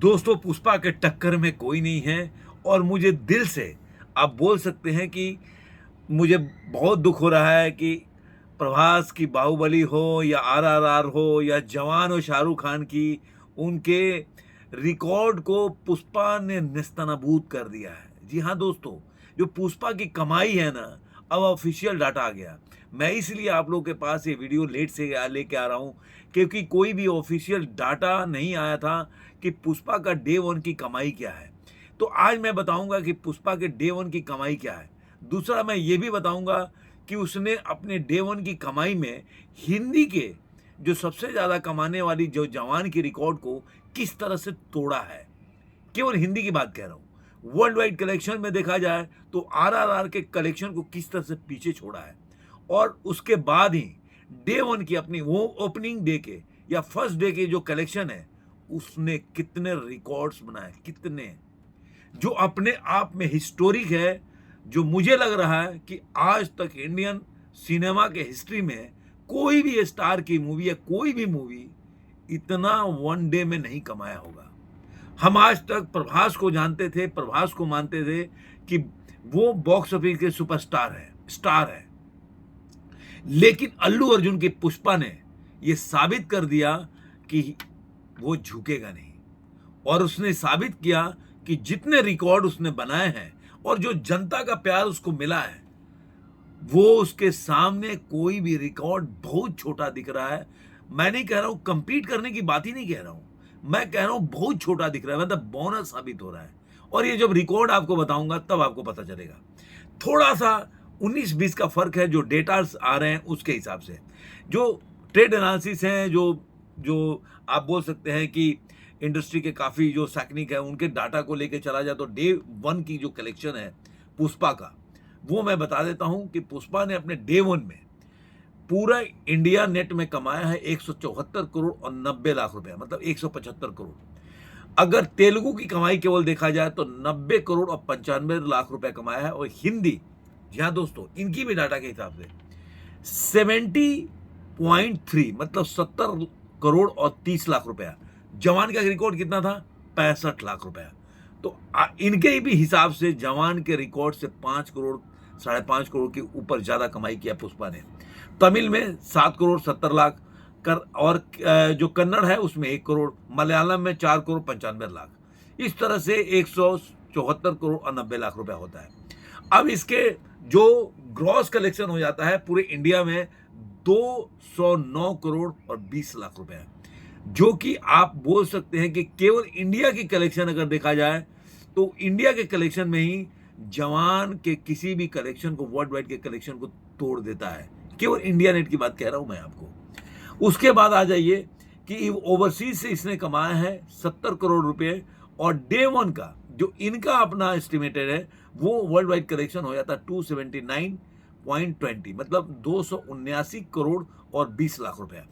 दोस्तों पुष्पा के टक्कर में कोई नहीं है और मुझे दिल से आप बोल सकते हैं कि मुझे बहुत दुख हो रहा है कि प्रभास की बाहुबली हो या आरआरआर हो या जवान हो शाहरुख खान की, उनके रिकॉर्ड को पुष्पा ने नेस्तनाबूद कर दिया है। जी हाँ दोस्तों, जो पुष्पा की कमाई है ना, अब ऑफिशियल डाटा आ गया। मैं इसलिए आप लोगों के पास ये वीडियो लेट से लेके आ रहा हूँ क्योंकि कोई भी ऑफिशियल डाटा नहीं आया था कि पुष्पा का डे वन की कमाई क्या है। तो आज मैं बताऊंगा कि पुष्पा के डे वन की कमाई क्या है। दूसरा मैं ये भी बताऊंगा कि उसने अपने डे वन की कमाई में हिंदी के जो सबसे ज़्यादा कमाने वाली जो जवान की रिकॉर्ड को किस तरह से तोड़ा है। केवल हिंदी की बात कह रहा हूँ। वर्ल्ड वाइड कलेक्शन में देखा जाए तो आरआरआर के कलेक्शन को किस तरह से पीछे छोड़ा है और उसके बाद ही डे वन की अपनी वो ओपनिंग डे के या फर्स्ट डे के जो कलेक्शन है उसने कितने रिकॉर्ड्स बनाए, कितने, जो अपने आप में हिस्टोरिक है। जो मुझे लग रहा है कि आज तक इंडियन सिनेमा के हिस्ट्री में कोई भी स्टार की मूवी या कोई भी मूवी इतना वन डे में नहीं कमाया होगा। हम आज तक प्रभास को जानते थे, प्रभास को मानते थे कि वो बॉक्स ऑफिस के सुपरस्टार है, स्टार है। लेकिन अल्लू अर्जुन की पुष्पा ने ये साबित कर दिया कि वो झुकेगा नहीं और उसने साबित किया कि जितने रिकॉर्ड उसने बनाए हैं और जो जनता का प्यार उसको मिला है वो उसके सामने कोई भी रिकॉर्ड बहुत छोटा दिख रहा है। मैं नहीं कह रहा हूं कंपीट करने की बात ही नहीं कह रहा हूं, मैं कह रहा हूं बहुत छोटा दिख रहा है, मतलब बोनस साबित हो रहा है। और ये जब रिकॉर्ड आपको बताऊंगा तब आपको पता चलेगा। थोड़ा सा 19-20 का फर्क है जो डेटास आ रहे हैं उसके हिसाब से। जो ट्रेड एनालिसिस हैं, जो आप बोल सकते हैं कि इंडस्ट्री के काफ़ी जो सैकनिक है उनके डाटा को लेके चला जाए तो डे वन की जो कलेक्शन है पुष्पा का, वो मैं बता देता हूं कि पुष्पा ने अपने डे वन में पूरा इंडिया नेट में कमाया है 174 करोड़ और 90 लाख रुपया, मतलब 175 करोड़। अगर तेलुगु की कमाई केवल देखा जाए तो 90 करोड़ और 95 लाख रुपया कमाया है। और हिंदी, जी हाँ दोस्तों, इनकी भी डाटा के हिसाब से 70.3 मतलब 70 करोड़ और 30 लाख रुपया। जवान का रिकॉर्ड कितना था? 65 लाख रुपया। तो इनके भी हिसाब से जवान के रिकॉर्ड से 5 करोड़ 5.5 करोड़ के ऊपर ज्यादा कमाई किया पुष्पा ने। तमिल में 7 करोड़ 70 लाख कर, और जो कन्नड़ है उसमें 1 करोड़, मलयालम में 4 करोड़ 95 लाख। इस तरह से 174 करोड़ और 90 लाख रुपया होता है। अब इसके जो ग्रॉस कलेक्शन हो जाता है पूरे इंडिया में 209 करोड़ और 20 लाख रुपया, जो कि आप बोल सकते हैं कि केवल इंडिया की कलेक्शन अगर देखा जाए तो इंडिया के कलेक्शन में ही जवान के किसी भी कलेक्शन को, वर्ल्ड वाइड के कलेक्शन को तोड़ देता है। केवल इंडिया नेट की बात कह रहा हूं मैं आपको। उसके बाद आ जाइए कि ओवरसीज से इसने कमाया है 70 करोड़ रुपए और डे वन का जो इनका अपना एस्टिमेटेड है वो वर्ल्ड वाइड कलेक्शन हो जाता है 279.20, मतलब 279 करोड़ और 20 लाख रुपया।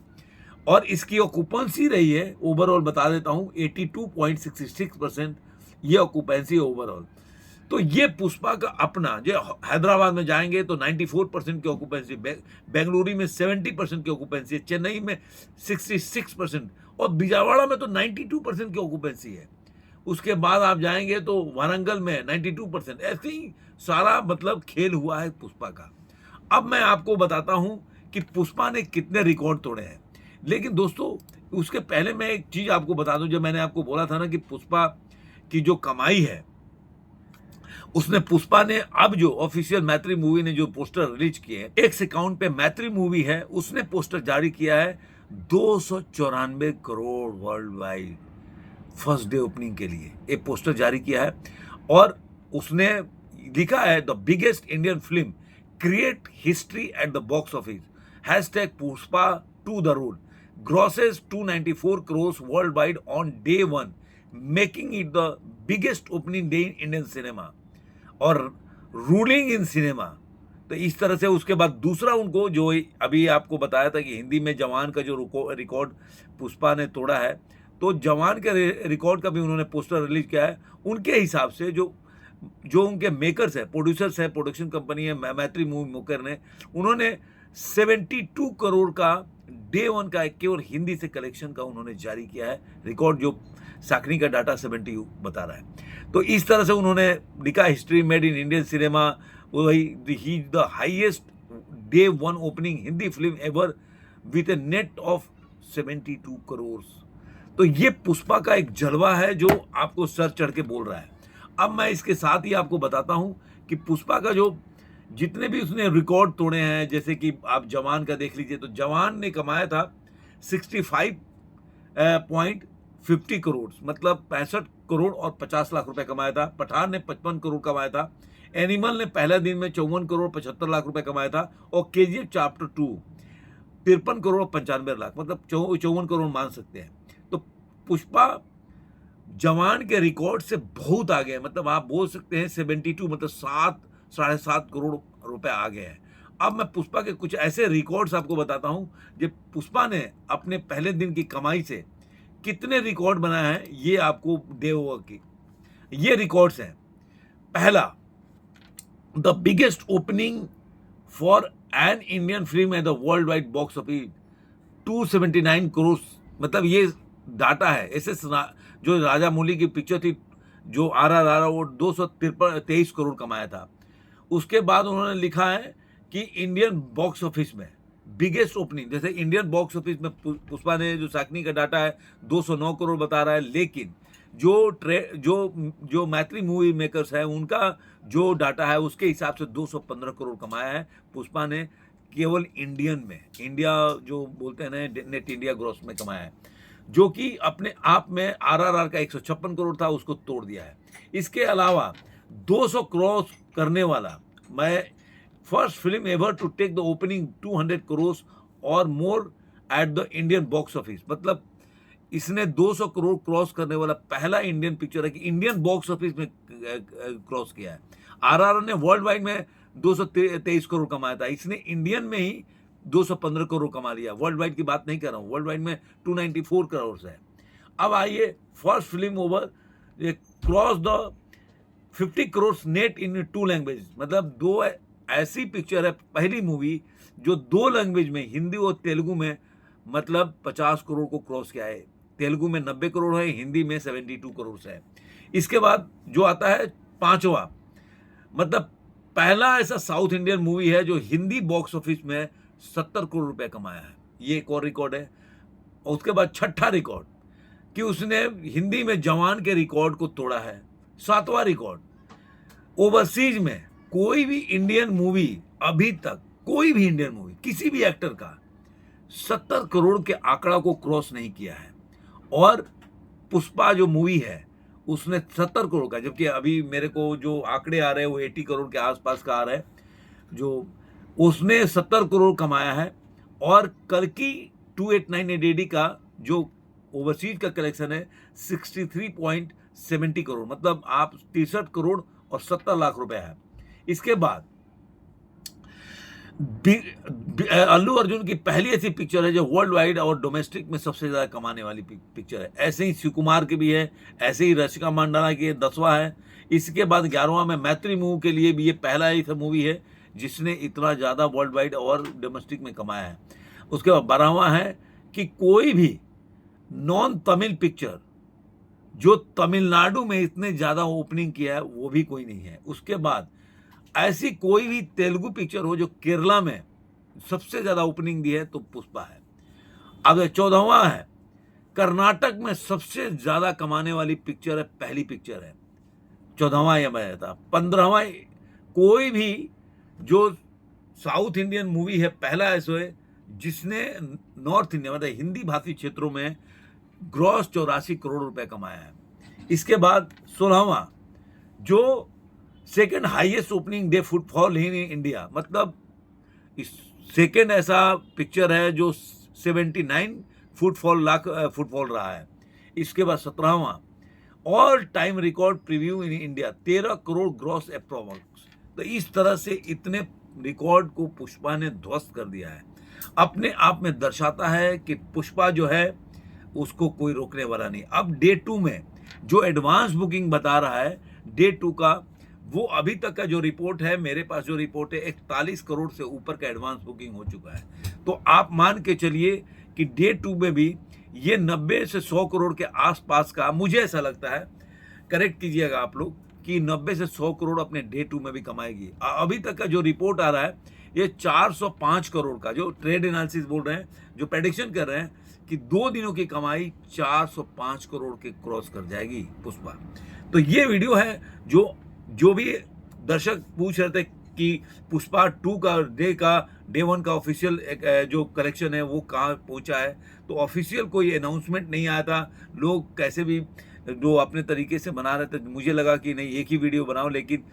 और इसकी ऑक्यूपेंसी रही है, ओवरऑल बता देता हूं, 82.66% ये ऑक्यूपेंसी है ओवरऑल। तो ये पुष्पा का अपना, जो हैदराबाद में जाएंगे तो 94% की ऑक्यूपेंसी, बेंगलुरु में 70% की ऑक्यूपेंसी है, चेन्नई में 66% और बिजयवाड़ा में तो 92% की ऑक्यूपेंसी है। उसके बाद आप जाएंगे तो वारंगल में 92%। ऐसे ही सारा मतलब खेल हुआ है पुष्पा का। अब मैं आपको बताता हूं कि पुष्पा ने कितने रिकॉर्ड तोड़े हैं। लेकिन दोस्तों उसके पहले मैं एक चीज आपको बता दूं, जो मैंने आपको बोला था ना कि पुष्पा की जो कमाई है उसने, पुष्पा ने अब जो ऑफिशियल मैत्री मूवी ने जो पोस्टर रिलीज किए हैं, एक्स अकाउंट पे मैत्री मूवी है उसने पोस्टर जारी किया है 294 crore world wide first day opening के लिए एक पोस्टर जारी किया है। और उसने लिखा है the biggest Indian film create history at the box office, #Pushpa two the rule, grosses 294 crores worldwide on day one, making it the biggest opening day in Indian cinema और रूलिंग इन सिनेमा। तो इस तरह से उसके बाद दूसरा उनको, जो अभी आपको बताया था कि हिंदी में जवान का जो रिकॉर्ड पुष्पा ने तोड़ा है, तो जवान के रिकॉर्ड का भी उन्होंने पोस्टर रिलीज किया है। उनके हिसाब से जो उनके मेकर्स है, प्रोड्यूसर्स है, प्रोडक्शन कंपनी है मैत्री मूवी मेकर ने, उन्होंने 72 करोड़ का डे वन का केवल हिंदी से कलेक्शन का उन्होंने जारी किया है रिकॉर्ड, जो साकनी का डाटा 70 बता रहा है। तो इस तरह से उन्होंने लिखा, history made in Indian cinema, वही ही the highest day one opening Hindi film ever with a net of 72 crore. तो ये पुष्पा का एक जलवा है जो आपको सर चढ़ के बोल रहा है। अब मैं इसके साथ ही आपको बताता हूं कि पुष्पा का जो जितने भी उसने रिकॉर्ड तोड़े हैं, जैसे कि आप जवान का देख लीजिए, तो जवान ने कमाया था 65.50 करोड़, मतलब 65 करोड़ और 50 लाख रुपए कमाया था। पठान ने 55 करोड़ कमाया था। एनिमल ने पहले दिन में 54 करोड़ 75 लाख रुपए कमाया था। और केजीएफ चैप्टर 2 53 करोड़ 95 लाख, मतलब 54 करोड़ मान सकते हैं। तो पुष्पा जवान के रिकॉर्ड से बहुत आगे है, मतलब आप बोल सकते हैं 72, मतलब 7-7.5 करोड़ रुपए आ गए हैं। अब मैं पुष्पा के कुछ ऐसे रिकॉर्ड्स आपको बताता हूं, जब पुष्पा ने अपने पहले दिन की कमाई से कितने रिकॉर्ड बनाए हैं, ये आपको देवोगा की ये रिकॉर्ड्स हैं। पहला, the biggest opening for an Indian film at the world wide box office 279 crore, मतलब ये डाटा है। एस जो राजा मौली की पिक्चर थी, जो RRR, वो 223 करोड़ कमाया था। उसके बाद उन्होंने लिखा है कि इंडियन बॉक्स ऑफिस में बिगेस्ट ओपनिंग, जैसे इंडियन बॉक्स ऑफिस में पुष्पा ने, जो साकनी का डाटा है 209 करोड़ बता रहा है, लेकिन जो मैत्री मूवी मेकर्स है उनका जो डाटा है उसके हिसाब से 215 करोड़ कमाया है पुष्पा ने, केवल इंडियन में, इंडिया जो बोलते हैं ना, नेट इंडिया ग्रॉस में कमाया है, जो कि अपने आप में RRR का 156 करोड़ था, उसको तोड़ दिया है। इसके अलावा 200 करोड़ करने वाला, मैं first film ever to take the opening 200 crore और more at the Indian box office, मतलब इसने 200 करोड़ क्रॉस करने वाला पहला इंडियन पिक्चर है कि इंडियन बॉक्स ऑफिस में क्रॉस किया है। RRR ने वर्ल्ड वाइड में 223 करोड़ कमाया था, इसने इंडियन में ही 215 करोड़ कमा लिया। वर्ल्ड वाइड की बात नहीं कर रहा हूँ, वर्ल्ड वाइड में 294 करोड़ है। अब आइए, first film over cross the 50 crore net in 2 language, मतलब 2 ऐसी पिक्चर है, पहली मूवी जो 2 लैंग्वेज में, हिंदी और तेलुगु में, मतलब 50 करोड़ को क्रॉस किया है। तेलुगु में 90 करोड़ है, हिंदी में 72 करोड़ है। इसके बाद जो आता है पांचवा, मतलब पहला ऐसा साउथ इंडियन मूवी है जो हिंदी बॉक्स ऑफिस में 70 करोड़ रुपए कमाया है, ये एक और रिकॉर्ड है। और उसके बाद छठा रिकॉर्ड कि उसने हिंदी में जवान के रिकॉर्ड को तोड़ा है। सातवां रिकॉर्ड, ओवरसीज में कोई भी इंडियन मूवी अभी तक, कोई भी इंडियन मूवी किसी भी एक्टर का 70 करोड़ के आंकड़ा को क्रॉस नहीं किया है। और पुष्पा जो मूवी है उसने 70 करोड़ का, जबकि अभी मेरे को जो आंकड़े आ रहे हैं वो 80 करोड़ के आसपास का आ रहा है, जो उसने 70 करोड़ कमाया है। और कल्कि 289 AD का जो ओवरसीज का कलेक्शन है 63.70 करोड़, मतलब आप 63 करोड़ और 70 लाख रुपए है। इसके बाद अल्लू अर्जुन की पहली ऐसी पिक्चर है जो वर्ल्ड वाइड और डोमेस्टिक में सबसे ज्यादा कमाने वाली पिक्चर है। ऐसे ही शिव कुमार की भी है, ऐसे ही रशिका मंडाना की 10वां है। इसके बाद 11वां में मैत्री मूवी के लिए भी ये पहला ही मूवी है जिसने इतना ज्यादा वर्ल्ड वाइड और डोमेस्टिक में कमाया है। उसके बाद 12वां है कि कोई भी नॉन तमिल पिक्चर जो तमिलनाडु में इतने ज्यादा ओपनिंग किया है वो भी कोई नहीं है। उसके बाद ऐसी कोई भी तेलुगु पिक्चर हो जो केरला में सबसे ज्यादा ओपनिंग दी है तो पुष्पा है। अब 14वां है, कर्नाटक में सबसे ज्यादा कमाने वाली पिक्चर है, पहली पिक्चर है, 14वां यह मैं था। 15वां, कोई भी जो साउथ इंडियन मूवी है पहला ऐसा है जिसने नॉर्थ इंडिया मतलब हिंदी भाषी क्षेत्रों में ग्रॉस 84 करोड़ रुपए कमाया है। इसके बाद 16वां, जो second highest opening day footfall in India, मतलब इस सेकेंड ऐसा पिक्चर है जो 79 लाख फुटफॉल रहा है। इसके बाद 17वां, all time record preview in India 13 crore gross approx. तो इस तरह से इतने रिकॉर्ड को पुष्पा ने ध्वस्त कर दिया है। अपने आप में दर्शाता है कि पुष्पा जो है उसको कोई रोकने वाला नहीं। अब डे 2 में जो एडवांस बुकिंग बता रहा है डे 2 का, वो अभी तक का जो रिपोर्ट है, मेरे पास जो रिपोर्ट है 41 करोड़ से ऊपर का एडवांस बुकिंग हो चुका है। तो आप मान के चलिए कि डे 2 में भी ये 90 से 100 करोड़ के आसपास का, मुझे ऐसा लगता है, करेक्ट कीजिएगा आप लोग, कि 90 से 100 करोड़ अपने डे 2 में भी कमाएगी। अभी तक का जो रिपोर्ट आ रहा है, ये 405 करोड़ का, जो ट्रेड एनालिसिस बोल रहे हैं, जो प्रेडिक्शन कर रहे हैं कि 2 दिनों की कमाई 405 करोड़ के क्रॉस कर जाएगी पुष्पा। तो ये वीडियो है, जो भी दर्शक पूछ रहे थे कि पुष्पा 2 का डे 1 का ऑफिशियल जो कलेक्शन है वो कहाँ पहुंचा है, तो ऑफिशियल कोई अनाउंसमेंट नहीं आया था। लोग कैसे भी जो अपने तरीके से बना रहे थे, मुझे लगा कि नहीं एक ही वीडियो बनाओ, लेकिन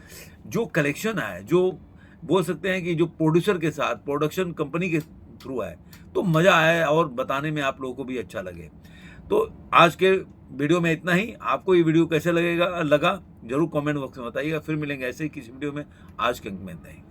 जो कलेक्शन है, जो बोल सकते हैं कि जो प्रोड्यूसर के साथ प्रोडक्शन कंपनी के थ्रू है, तो मज़ा आया और बताने में आप लोगों को भी अच्छा लगे। तो आज के वीडियो में इतना ही। आपको ये वीडियो कैसे लगा जरूर कमेंट बॉक्स में बताइएगा। फिर मिलेंगे ऐसे ही किसी वीडियो में। आज के अंक में इतना ही।